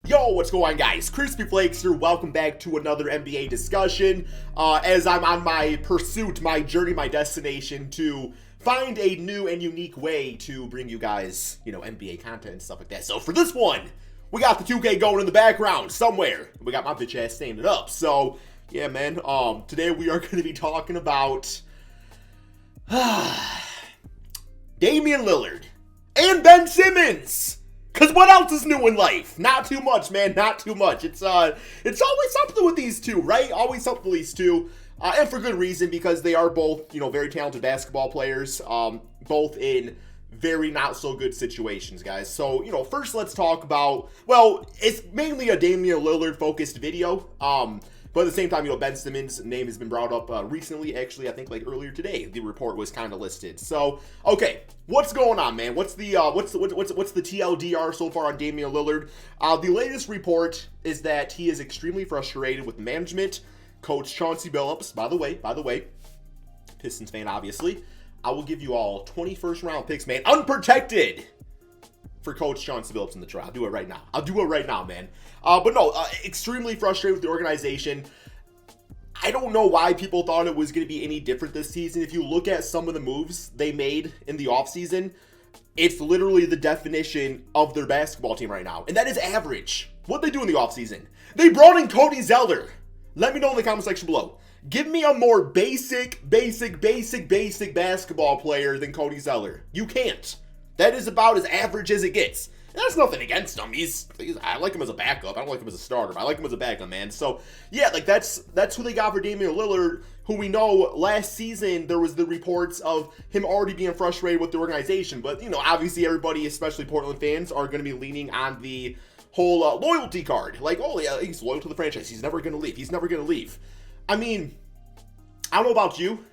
Yo, what's going on, guys? Crispy Flakes here. Welcome back to another NBA discussion. As I'm on my pursuit, my journey, my destination to find a new and unique way to bring you guys, NBA content and stuff like that. So for this one, we got the 2K going in the background somewhere. We got my bitch ass standing up. So yeah, man. Today we are going to be talking about Damian Lillard and Ben Simmons. Cause what else is new in life? Not too much, man. Not too much. It's always something with these two, right? Always something with these two, and for good reason, because they are both, very talented basketball players. Both in very not so good situations, guys. So, first let's talk about. Well, it's mainly a Damian Lillard focused video. But at the same time, Ben Simmons' name has been brought up recently. Actually, I think like earlier today, the report was kind of listed. So, okay, what's going on, man? What's the TLDR so far on Damian Lillard? The latest report is that he is extremely frustrated with management. Coach Chauncey Billups, by the way, Pistons fan, obviously. I will give you all 21st round picks, man, unprotected, for Coach Chauncey Billups in the trial. I'll do it right now, man. But no, extremely frustrated with the organization. I don't know why people thought it was going to be any different this season. If you look at some of the moves they made in the offseason, it's literally the definition of their basketball team right now. And that is average. What they do in the offseason. They brought in Cody Zeller. Let me know in the comment section below. Give me a more basic basketball player than Cody Zeller. You can't. That is about as average as it gets. And that's nothing against him. I like him as a backup. I don't like him as a starter. I like him as a backup, man. So, yeah, like that's who they got for Damian Lillard, who we know last season there was the reports of him already being frustrated with the organization. But, obviously everybody, especially Portland fans, are going to be leaning on the whole loyalty card. Like, oh, yeah, he's loyal to the franchise. He's never going to leave. I mean, I don't know about you,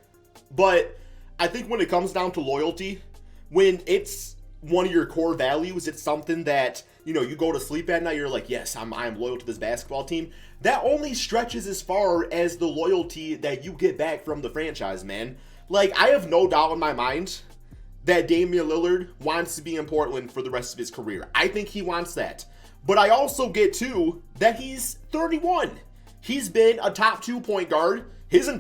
but I think when it comes down to loyalty, when it's one of your core values, it's something that, you go to sleep at night, you're like, yes, I'm loyal to this basketball team. That only stretches as far as the loyalty that you get back from the franchise, man. Like, I have no doubt in my mind that Damian Lillard wants to be in Portland for the rest of his career. I think he wants that. But I also get, too, that he's 31. He's been a top 2 point guard his,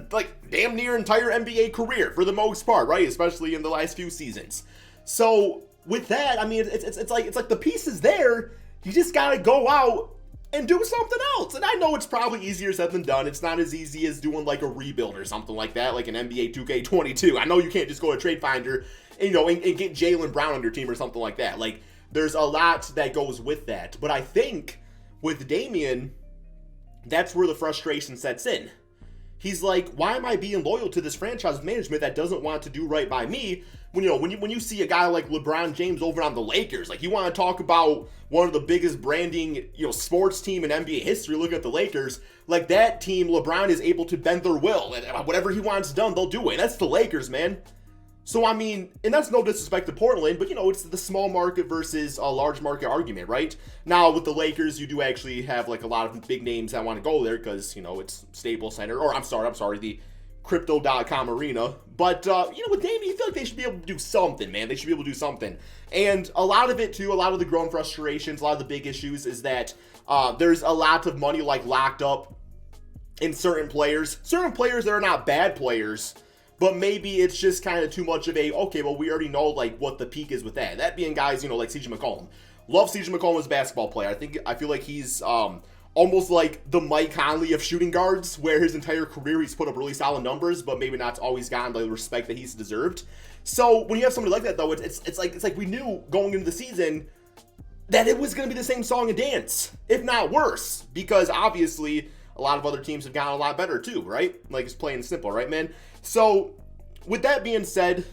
damn near entire NBA career, for the most part, right? Especially in the last few seasons. So with that, I mean, it's like the piece is there. You just gotta go out and do something else. And I know it's probably easier said than done. It's not as easy as doing like a rebuild or something like that, like an NBA 2K22. I know you can't just go to Trade Finder and get Jaylen Brown on your team or something like that. Like, there's a lot that goes with that. But I think with Damian, that's where the frustration sets in. He's like, why am I being loyal to this franchise management that doesn't want to do right by me? When you see a guy like LeBron James over on the Lakers, like, you want to talk about one of the biggest branding, sports team in NBA history, look at the Lakers. Like, that team, LeBron is able to bend their will. And whatever he wants done, they'll do it. That's the Lakers, man. So, I mean, and that's no disrespect to Portland, but, it's the small market versus a large market argument, right? Now, with the Lakers, you do actually have, like, a lot of big names that want to go there because, it's Staples Center, or I'm sorry, the Crypto.com arena. But, with Damian, you feel like they should be able to do something, man. They should be able to do something. And a lot of it, too, a lot of the growing frustrations, a lot of the big issues is that there's a lot of money, like, locked up in certain players. Certain players that are not bad players, but maybe it's just kind of too much of okay, well, we already know, like, what the peak is with that. That being guys, like CJ McCollum. Love CJ McCollum as a basketball player. I feel like he's almost like the Mike Conley of shooting guards, where his entire career he's put up really solid numbers, but maybe not always gotten the respect that he's deserved. So when you have somebody like that, though, it's like we knew going into the season that it was going to be the same song and dance, if not worse, because obviously a lot of other teams have gotten a lot better too, right? Like, it's plain and simple, right, man? So, with that being said,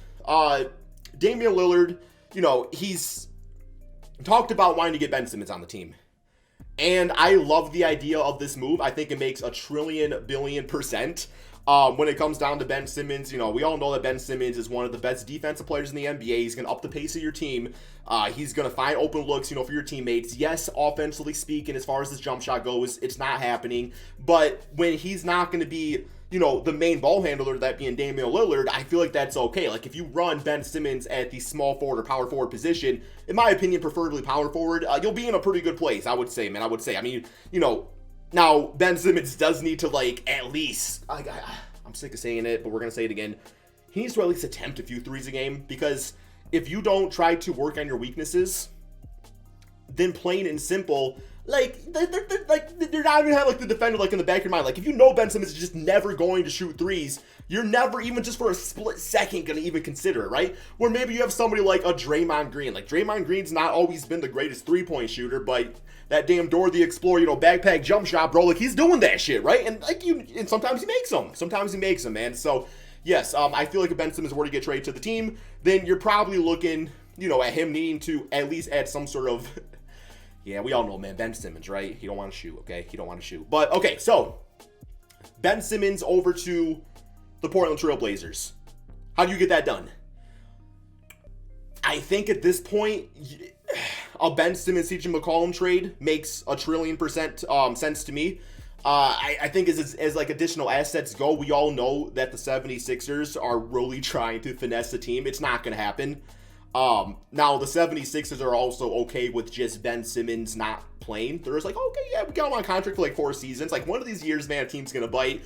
Damian Lillard, he's talked about wanting to get Ben Simmons on the team. And I love the idea of this move. I think it makes a trillion billion %. When it comes down to Ben Simmons, we all know that Ben Simmons is one of the best defensive players in the NBA. He's going to up the pace of your team. He's going to find open looks, for your teammates. Yes, offensively speaking, as far as his jump shot goes, it's not happening. But when he's not going to be, the main ball handler, that being Damian Lillard, I feel like that's okay. Like, if you run Ben Simmons at the small forward or power forward position, in my opinion, preferably power forward, you'll be in a pretty good place, I would say, man. I would say. I mean, now Ben Simmons does need to, like, at least, I'm sick of saying it, but we're going to say it again. He needs to at least attempt a few threes a game, because if you don't try to work on your weaknesses, then plain and simple, they're not even have, like, the defender, like, in the back of your mind. Like, if you know Ben Simmons is just never going to shoot threes, you're never even just for a split second going to even consider it, right? Where maybe you have somebody like a Draymond Green. Like, Draymond Green's not always been the greatest three-point shooter, but that damn Dora the Explorer, backpack jump shot, bro, like, he's doing that shit, right? And, and sometimes he makes them. Sometimes he makes them, man. So, yes, I feel like if Ben Simmons were to get traded to the team, then you're probably looking, at him needing to at least add some sort of... Yeah, we all know, man, Ben Simmons, right? He don't want to shoot, okay? He don't want to shoot. But, okay, so, Ben Simmons over to the Portland Trail Blazers. How do you get that done? I think at this point, a Ben Simmons, CJ McCollum trade makes a trillion% sense to me. I think as like additional assets go, we all know that the 76ers are really trying to finesse the team. It's not going to happen. Now the 76ers are also okay with just Ben Simmons not playing. They're just like, okay, yeah, we got him on contract for like 4 seasons. Like, one of these years, man, a team's going to bite,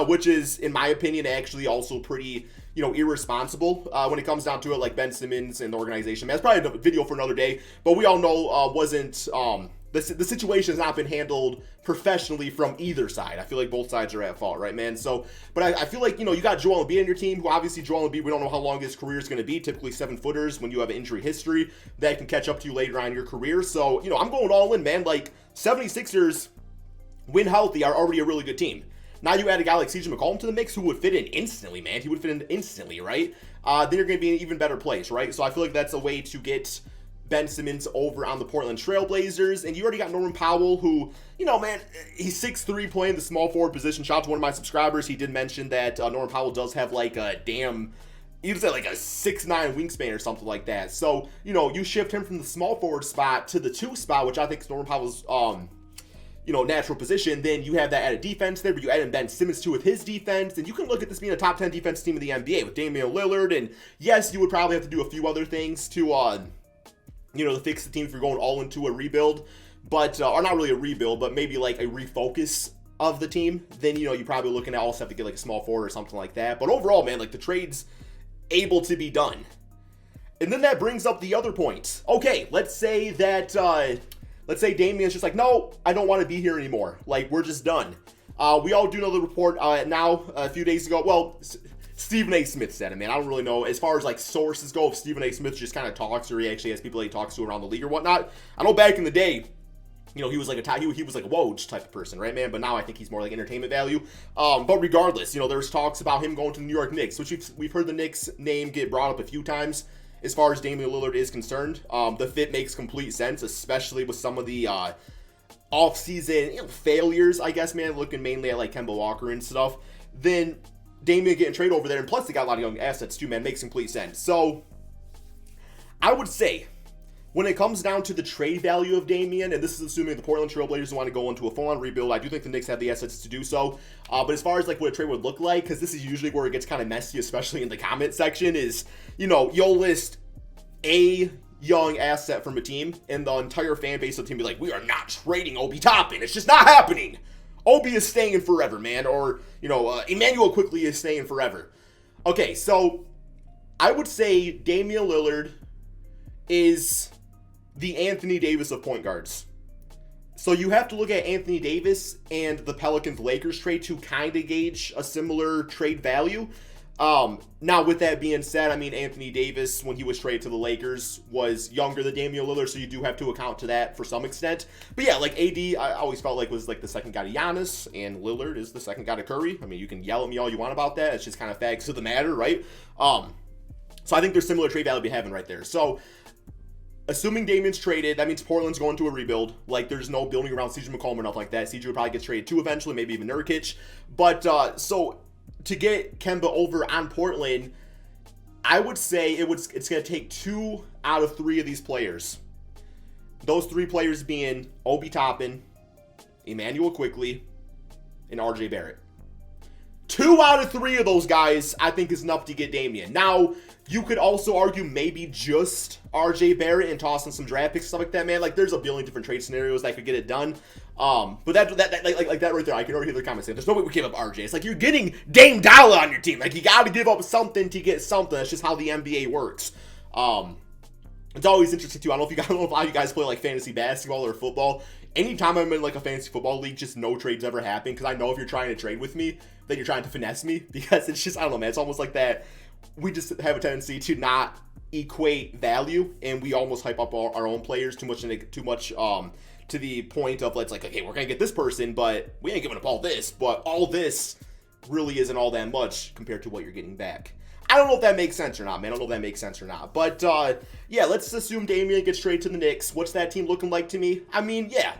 which is, in my opinion, actually also pretty, irresponsible when it comes down to it. Like, Ben Simmons and the organization, man, it's probably a video for another day, but we all know, the situation has not been handled professionally from either side. I feel like both sides are at fault, right, man? So, but I feel like, you got Joel Embiid on your team, who obviously Joel Embiid, we don't know how long his career is going to be, typically 7-footers when you have an injury history that can catch up to you later on in your career. So, I'm going all in, man. Like, 76ers, when healthy, are already a really good team. Now you add a guy like CJ McCollum to the mix, who would fit in instantly, man. He would fit in instantly, right? Then you're going to be in an even better place, right? So I feel like that's a way to get Ben Simmons over on the Portland Trail Blazers. And you already got Norman Powell, who, man, he's 6'3", playing the small forward position. Shout out to one of my subscribers. He did mention that Norman Powell does have like a he was at like a 6'9" wingspan or something like that. So, you shift him from the small forward spot to the 2 spot, which I think is Norman Powell's, natural position. Then you have that added defense there, but you add in Ben Simmons too with his defense, and you can look at this being a top 10 defense team in the NBA with Damian Lillard. And yes, you would probably have to do a few other things to, to fix the team if you're going all into a rebuild, but, or not really a rebuild, but maybe like a refocus of the team. Then, you're probably looking at also have to get like a small forward or something like that. But overall, man, like, the trade's able to be done. And then that brings up the other point. Okay, let's say Damian's just like, no, I don't want to be here anymore. Like, we're just done. We all do know the report now a few days ago. Well, Stephen A. Smith said it, man. I don't really know. As far as, like, sources go, if Stephen A. Smith just kind of talks, or he actually has people he talks to around the league or whatnot. I know back in the day, he was like he was like a Woj type of person, right, man? But now I think he's more like entertainment value. But regardless, there's talks about him going to the New York Knicks, which we've heard the Knicks name get brought up a few times. As far as Damian Lillard is concerned, the fit makes complete sense, especially with some of the off-season failures, I guess, man, looking mainly at like Kemba Walker and stuff. Then Damian getting traded over there, and plus they got a lot of young assets too, man, makes complete sense. So I would say, when it comes down to the trade value of Damian, and this is assuming the Portland Trail Blazers want to go into a full-on rebuild, I do think the Knicks have the assets to do so. But as far as like what a trade would look like, because this is usually where it gets kind of messy, especially in the comment section, is, you'll list a young asset from a team, and the entire fan base of the team be like, we are not trading Obi Toppin. It's just not happening. Obi is staying forever, man. Or, Emmanuel Quickly is staying forever. Okay, so I would say Damian Lillard is the Anthony Davis of point guards. So you have to look at Anthony Davis and the Pelicans-Lakers trade to kind of gauge a similar trade value. Now, with that being said, I mean, Anthony Davis, when he was traded to the Lakers, was younger than Damian Lillard, so you do have to account to that for some extent. But yeah, like, AD, I always felt like was like the second guy to Giannis, and Lillard is the second guy to Curry. I mean, you can yell at me all you want about that. It's just kind of facts of the matter, right? So I think there's similar trade value to be having right there. So assuming Damian's traded, that means Portland's going to a rebuild. Like, there's no building around CJ McCollum or nothing like that. CJ would probably get traded too eventually, maybe even Nurkic. But, so to get Kemba over on Portland, I would say it's going to take 2 out of 3 of these players. Those 3 players being Obi Toppin, Emmanuel Quickly, and RJ Barrett. 2 out of 3 of those guys, I think, is enough to get Damian. Now, you could also argue maybe just RJ Barrett and toss in some draft picks, stuff like that, man. Like, there's a billion different trade scenarios that could get it done. But that right there, I can already hear the comments saying, there's no way we give up RJ. It's like, you're getting Dame Dollar on your team. Like, you got to give up something to get something. That's just how the NBA works. It's always interesting, too. I don't know if you guys play, like, fantasy basketball or football. Anytime I'm in, like, a fantasy football league, just no trades ever happen. Because I know if you're trying to trade with me, then you're trying to finesse me. Because it's just, I don't know, man. It's almost like that. We just have a tendency to not equate value. And we almost hype up our own players too much to the point of, it's like, okay, we're going to get this person, but we ain't giving up all this. But all this really isn't all that much compared to what you're getting back. I don't know if that makes sense or not, man. I don't know if that makes sense or not. But, yeah, let's assume Damian gets traded to the Knicks. What's that team looking like to me? I mean, yeah.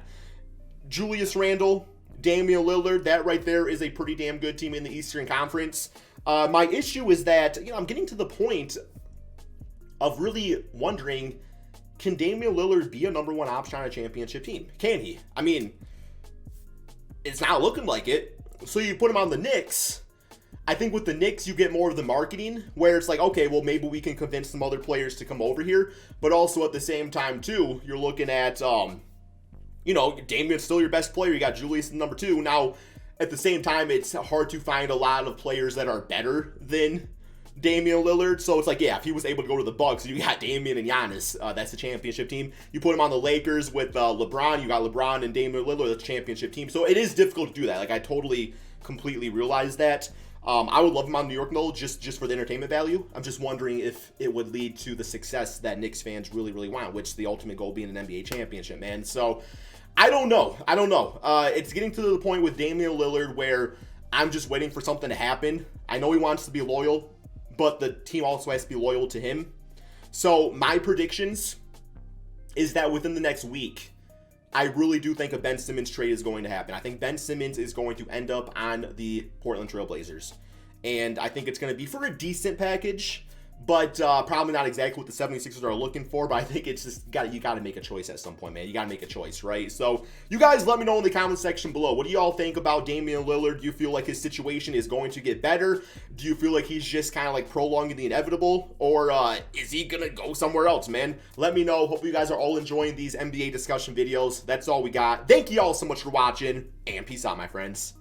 Julius Randle, Damian Lillard, that right there is a pretty damn good team in the Eastern Conference. My issue is that, I'm getting to the point of really wondering, can Damian Lillard be a number 1 option on a championship team? Can he? I mean, it's not looking like it. So you put him on the Knicks. I think with the Knicks, you get more of the marketing where it's like, okay, well, maybe we can convince some other players to come over here. But also at the same time, too, you're looking at, Damian's still your best player. You got Julius number 2. Now, at the same time, it's hard to find a lot of players that are better than Damian Lillard. So it's like, yeah, if he was able to go to the Bucks, you got Damian and Giannis. That's the championship team. You put him on the Lakers with LeBron. You got LeBron and Damian Lillard. That's the championship team. So it is difficult to do that. Like, I totally, completely realize that. I would love him on New York, though, just for the entertainment value. I'm just wondering if it would lead to the success that Knicks fans really, really want, which the ultimate goal being an NBA championship, man. So, I don't know. It's getting to the point with Damian Lillard where I'm just waiting for something to happen. I know he wants to be loyal, but the team also has to be loyal to him. So, my predictions is that within the next week, I really do think a Ben Simmons trade is going to happen. I think Ben Simmons is going to end up on the Portland Trail Blazers. And I think it's going to be for a decent package, but probably not exactly what the 76ers are looking for. But I think it's just, you got to make a choice at some point, man. You got to make a choice, right? So you guys let me know in the comment section below. What do y'all think about Damian Lillard? Do you feel like his situation is going to get better? Do you feel like he's just kind of like prolonging the inevitable? Or is he going to go somewhere else, man? Let me know. Hope you guys are all enjoying these NBA discussion videos. That's all we got. Thank you all so much for watching, and peace out, my friends.